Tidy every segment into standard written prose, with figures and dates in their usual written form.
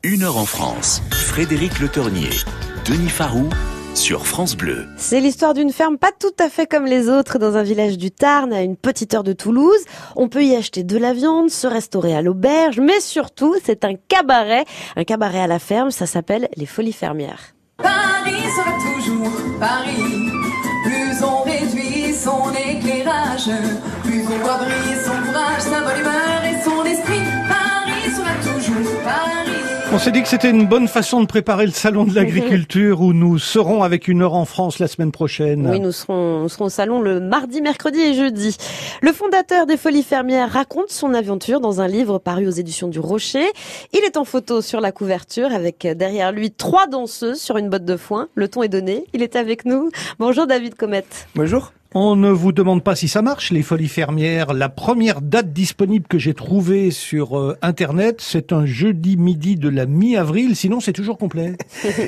1 heure en France. Frédéric Le Tournier, Denis Farroux sur France Bleu. C'est l'histoire d'une ferme pas tout à fait comme les autres dans un village du Tarn à une petite heure de Toulouse. On peut y acheter de la viande, se restaurer à l'auberge, mais surtout c'est un cabaret à la ferme, ça s'appelle les Folies Fermières. Paris sera toujours Paris. Plus on réduit son éclairage, plus on voit briller son courage, sa bonne humeur et son esprit. Paris sera toujours Paris. On s'est dit que c'était une bonne façon de préparer le salon de l'agriculture où nous serons avec 1 heure en France la semaine prochaine. Oui, nous serons au salon le mardi, mercredi et jeudi. Le fondateur des Folies Fermières raconte son aventure dans un livre paru aux éditions du Rocher. Il est en photo sur la couverture avec derrière lui 3 danseuses sur une botte de foin. Le ton est donné. Il est avec nous. Bonjour David Comet. Bonjour. On ne vous demande pas si ça marche, les Folies Fermières. La première date disponible que j'ai trouvée sur Internet, c'est un jeudi midi de la mi-avril. Sinon, c'est toujours complet.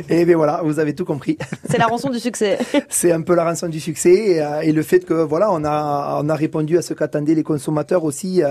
Et bien voilà, vous avez tout compris. C'est la rançon du succès. C'est un peu la rançon du succès et le fait que voilà, on a répondu à ce qu'attendaient les consommateurs aussi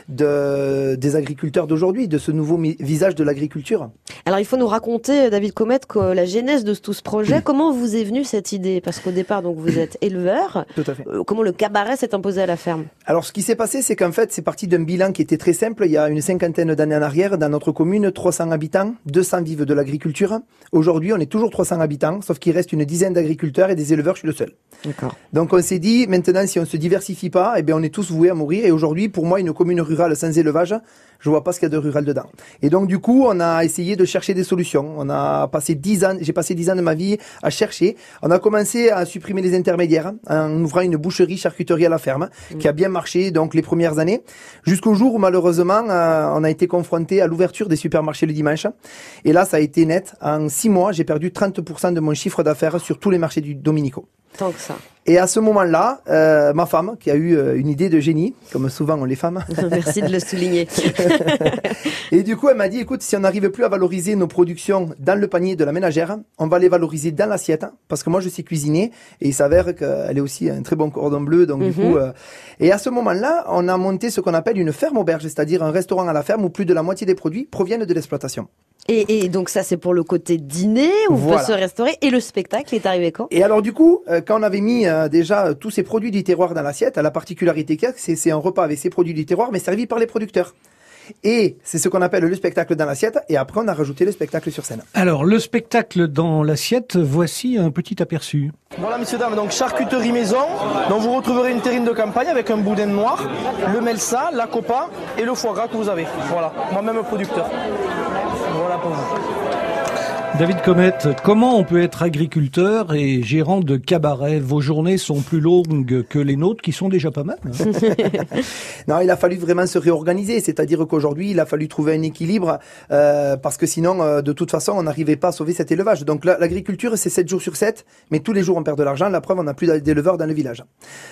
des agriculteurs d'aujourd'hui, de ce nouveau visage de l'agriculture. Alors, il faut nous raconter, David Comet, que la genèse de tout ce projet. Comment vous est venue cette idée? Parce qu'au départ, donc, vous êtes éleveur. Tout à fait. Comment le cabaret s'est imposé à la ferme? Alors, ce qui s'est passé, c'est qu'en fait, c'est parti d'un bilan qui était très simple. Il y a une 50aine d'années en arrière, dans notre commune, 300 habitants, 200 vivent de l'agriculture. Aujourd'hui, on est toujours 300 habitants, sauf qu'il reste une dizaine d'agriculteurs et des éleveurs, je suis le seul. D'accord. Donc, on s'est dit, maintenant, si on se diversifie pas, eh bien, on est tous voués à mourir. Et aujourd'hui, pour moi, une commune rurale sans élevage, je vois pas ce qu'il y a de rural dedans. Et donc, du coup, on a essayé de chercher des solutions. On a passé 10 ans, j'ai passé 10 ans de ma vie à chercher. On a commencé à supprimer les intermédiaires en ouvrant une boucherie charcuterie à la ferme, qui a bien marché, donc, les premières années. Jusqu'au jour où, malheureusement, on a été confronté à l'ouverture des supermarchés le dimanche. Et là, ça a été net. En 6 mois, j'ai perdu 30% de mon chiffre d'affaires sur tous les marchés du dominicaux. Tant que ça. Et à ce moment-là, ma femme, qui a eu une idée de génie, comme souvent ont les femmes. Merci de le souligner. Et du coup, elle m'a dit, écoute, si on n'arrive plus à valoriser nos productions dans le panier de la ménagère, on va les valoriser dans l'assiette, parce que moi, je sais cuisiner, et il s'avère qu'elle est aussi un très bon cordon bleu, donc du coup... Et à ce moment-là, on a monté ce qu'on appelle une ferme auberge, c'est-à-dire un restaurant à la ferme où plus de la moitié des produits proviennent de l'exploitation. Et donc ça, c'est pour le côté dîner, où on peut se restaurer, et le spectacle est arrivé quand? Et alors du coup, quand on avait mis déjà tous ces produits du terroir dans l'assiette, la particularité qu'il y a, c'est un repas avec ces produits du terroir, mais servi par les producteurs. Et c'est ce qu'on appelle le spectacle dans l'assiette, et après on a rajouté le spectacle sur scène. Alors, le spectacle dans l'assiette, voici un petit aperçu. Voilà messieurs dames, donc charcuterie maison, donc vous retrouverez une terrine de campagne avec un boudin noir, le melsa, la copa et le foie gras que vous avez. Voilà, moi-même producteur. Voilà pour vous. David Comet, comment on peut être agriculteur et gérant de cabaret? Vos journées sont plus longues que les nôtres, qui sont déjà pas mal. Non, il a fallu vraiment se réorganiser. C'est-à-dire qu'aujourd'hui, il a fallu trouver un équilibre parce que sinon, de toute façon, on n'arrivait pas à sauver cet élevage. Donc l'agriculture, c'est 7 jours sur 7, mais tous les jours, on perd de l'argent. La preuve, on n'a plus d'éleveurs dans le village.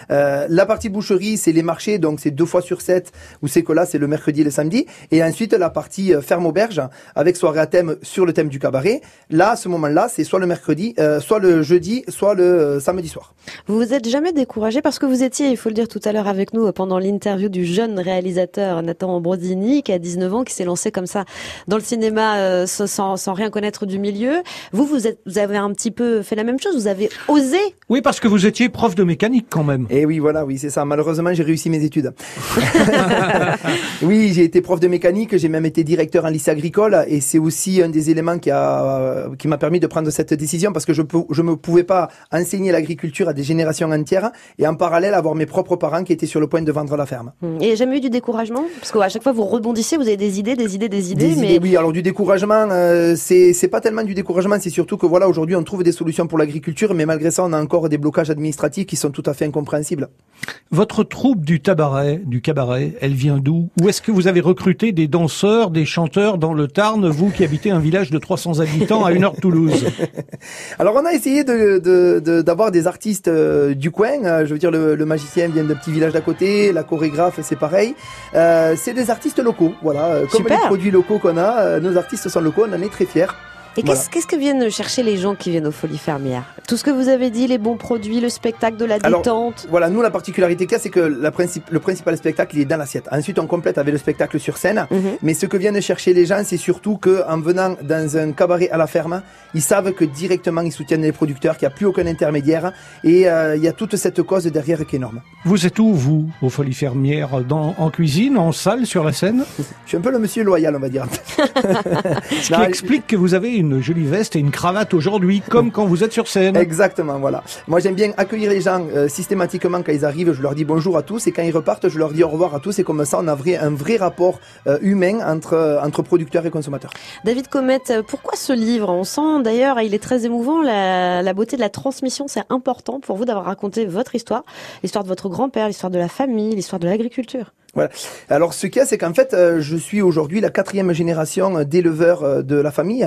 La partie boucherie, c'est les marchés, donc c'est 2 fois sur 7, où c'est que là, c'est le mercredi et le samedi. Et ensuite, la partie ferme-auberge, avec soirée à thème sur le thème du cabaret. Là, à ce moment-là, c'est soit le mercredi, soit le jeudi, soit le samedi soir. Vous vous êtes jamais découragé parce que vous étiez, il faut le dire tout à l'heure avec nous, pendant l'interview du jeune réalisateur Nathan Ambrosini, qui a 19 ans, qui s'est lancé comme ça dans le cinéma sans rien connaître du milieu. Vous avez un petit peu fait la même chose, vous avez osé. Oui, parce que vous étiez prof de mécanique quand même. Et oui, voilà, oui, c'est ça. Malheureusement, j'ai réussi mes études. Oui, j'ai été prof de mécanique, j'ai même été directeur en lycée agricole, et c'est aussi un des éléments qui m'a permis de prendre cette décision, parce que je me pouvais pas enseigner l'agriculture à des générations entières et en parallèle avoir mes propres parents qui étaient sur le point de vendre la ferme. Et jamais eu du découragement? Parce qu'à chaque fois vous rebondissez, vous avez des idées. Oui, alors du découragement, c'est pas tellement du découragement, c'est surtout que voilà, aujourd'hui on trouve des solutions pour l'agriculture, mais malgré ça on a encore des blocages administratifs qui sont tout à fait incompréhensibles. Votre troupe du cabaret, elle vient d'où? Où est-ce que vous avez recruté des danseurs, des chanteurs dans le Tarn, vous qui habitez un village de 300 habitants à 1 heure de Toulouse? Alors on a essayé d'avoir des artistes du coin. Je veux dire, le magicien vient d'un petit village d'à côté, la chorégraphe c'est pareil. C'est des artistes locaux, voilà. Comme Super. les produits locaux qu'on a, nos artistes sont locaux, on en est très fiers. Et Voilà. qu'est-ce que viennent chercher les gens qui viennent aux Folies Fermières? Tout ce que vous avez dit, les bons produits, le spectacle, de la Alors, détente. Voilà, nous la particularité qu'il y a, c'est que le principal spectacle il est dans l'assiette. Ensuite, on complète avec le spectacle sur scène. Mais ce que viennent chercher les gens, c'est surtout qu'en venant dans un cabaret à la ferme, ils savent que directement ils soutiennent les producteurs, qu'il n'y a plus aucun intermédiaire, et il y a toute cette cause derrière qui est énorme. Vous êtes où, vous, aux Folies Fermières? En cuisine, en salle, sur la scène? Je suis un peu le monsieur loyal, on va dire. Ce qui explique que vous avez une jolie veste et une cravate aujourd'hui, comme quand vous êtes sur scène. Exactement, voilà. Moi, j'aime bien accueillir les gens systématiquement quand ils arrivent. Je leur dis bonjour à tous, et quand ils repartent, je leur dis au revoir à tous. Et comme ça, on a un vrai rapport humain entre producteurs et consommateurs. David Comet, pourquoi ce livre? On sent d'ailleurs, il est très émouvant, la beauté de la transmission, c'est important pour vous d'avoir raconté votre histoire, l'histoire de votre grand-père, l'histoire de la famille, l'histoire de l'agriculture. Voilà. Alors, ce qu'il y a, c'est qu'en fait, je suis aujourd'hui la 4e génération d'éleveurs de la famille,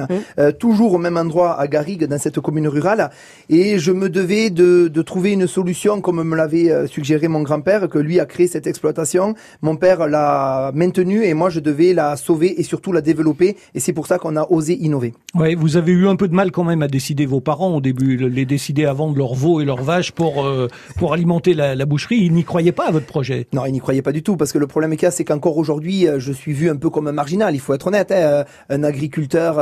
toujours au même endroit à Garrigues, dans cette commune rurale, et je me devais de trouver une solution, comme me l'avait suggéré mon grand-père, que lui a créé cette exploitation. Mon père l'a maintenue, et moi, je devais la sauver et surtout la développer, et c'est pour ça qu'on a osé innover. Ouais, vous avez eu un peu de mal quand même à décider, vos parents au début, les décider à vendre leurs veaux et leurs vaches pour alimenter la boucherie. Ils n'y croyaient pas à votre projet. Non, ils n'y croyaient pas du tout, parce que le problème qu'il y a, c'est qu'encore aujourd'hui, je suis vu un peu comme un marginal, il faut être honnête, hein. Un agriculteur,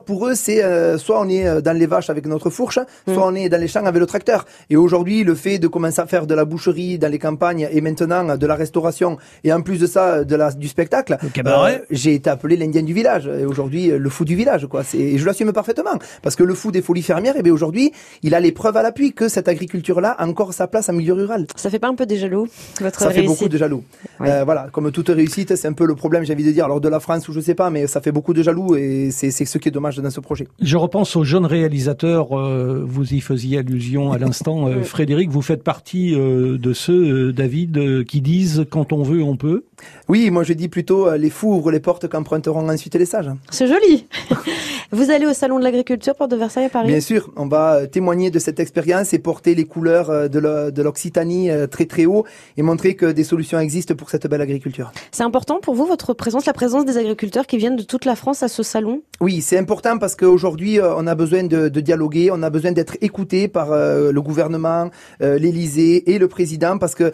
pour eux, c'est soit on est dans les vaches avec notre fourche, soit on est dans les champs avec le tracteur. Et aujourd'hui, le fait de commencer à faire de la boucherie dans les campagnes, et maintenant de la restauration, et en plus de ça, du spectacle, le cabaret, j'ai été appelé l'Indien du village, et aujourd'hui, le fou du village, quoi. Et je l'assume parfaitement, parce que le fou des Folies Fermières, aujourd'hui, il a les preuves à l'appui que cette agriculture-là a encore sa place en milieu rural. Ça fait pas un peu des jaloux, votre Ça fait réussite? beaucoup de jaloux. Oui. Voilà, comme toute réussite, c'est un peu le problème, j'ai envie de dire, alors de la France ou je sais pas, mais ça fait beaucoup de jaloux, et c'est ce qui est dommage dans ce projet. Je repense aux jeunes réalisateurs, vous y faisiez allusion à l'instant, Frédéric, vous faites partie de ceux, David, qui disent quand on veut, on peut. Oui, moi je dis plutôt les fous ouvrent les portes qu'emprunteront ensuite les sages. C'est joli. Vous allez au Salon de l'Agriculture, Porte de Versailles à Paris? Bien sûr, on va témoigner de cette expérience et porter les couleurs de l'Occitanie très très haut, et montrer que des solutions existent pour cette belle agriculture. C'est important pour vous, votre présence, la présence des agriculteurs qui viennent de toute la France à ce salon? Oui, c'est important parce qu'aujourd'hui, on a besoin de dialoguer, on a besoin d'être écouté par le gouvernement, l'Élysée et le président, parce que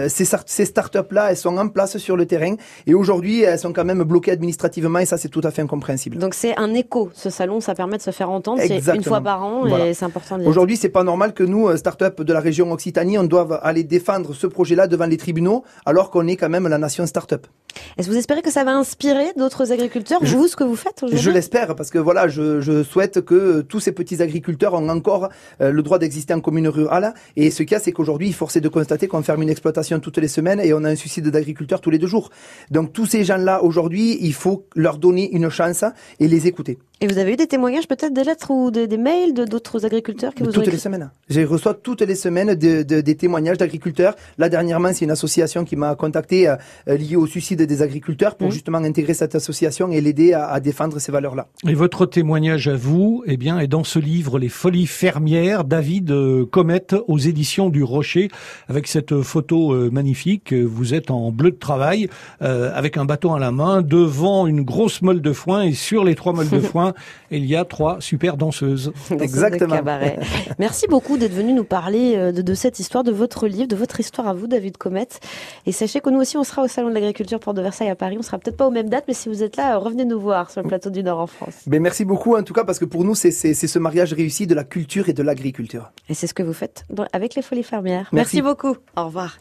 ces startups-là, elles sont en place sur le terrain, et aujourd'hui, elles sont quand même bloquées administrativement, et ça, c'est tout à fait incompréhensible. Donc c'est un écho, ce salon, ça permet de se faire entendre, c'est Exactement. une fois par an, Voilà. et c'est important d'y être. Aujourd'hui, c'est pas normal que nous, start-up de la région Occitanie, on doive aller défendre ce projet-là devant les tribunaux, alors qu'on est quand même la nation start-up. Est-ce que vous espérez que ça va inspirer d'autres agriculteurs, vous, ce que vous faites aujourd'hui? Je l'espère, parce que voilà, je souhaite que tous ces petits agriculteurs ont encore le droit d'exister en commune rurale. Et ce qu'il y a, c'est qu'aujourd'hui, force est de constater qu'on ferme une exploitation toutes les semaines, et on a un suicide d'agriculteurs tous les 2 jours. Donc tous ces gens-là, aujourd'hui, il faut leur donner une chance et les écouter. Et vous avez eu des témoignages, peut-être des lettres ou des mails de d'autres agriculteurs qui vous ont Toutes écrit? les semaines. Je reçois toutes les semaines des témoignages d'agriculteurs. Là, dernièrement, c'est une association qui m'a contacté liée au suicide des agriculteurs pour justement intégrer cette association et l'aider à défendre ces valeurs-là. Et votre témoignage à vous, eh bien, est dans ce livre, Les Folies Fermières, David Comet, aux éditions du Rocher, avec cette photo magnifique. Vous êtes en bleu de travail, avec un bâton à la main, devant une grosse meule de foin, et sur les 3 meules de foin, il y a 3 super danseuses. Exactement. Cabaret. Merci beaucoup d'être venu nous parler de cette histoire, de votre livre, de votre histoire à vous, David Comet. Et sachez que nous aussi, on sera au Salon de l'Agriculture, Porte de Versailles à Paris. On sera peut-être pas aux mêmes dates, mais si vous êtes là, revenez nous voir sur le plateau du Nord en France. Ben, merci beaucoup, en tout cas, parce que pour nous, c'est ce mariage réussi de la culture et de l'agriculture. Et c'est ce que vous faites avec les Folies Fermières. Merci Merci beaucoup. Au revoir.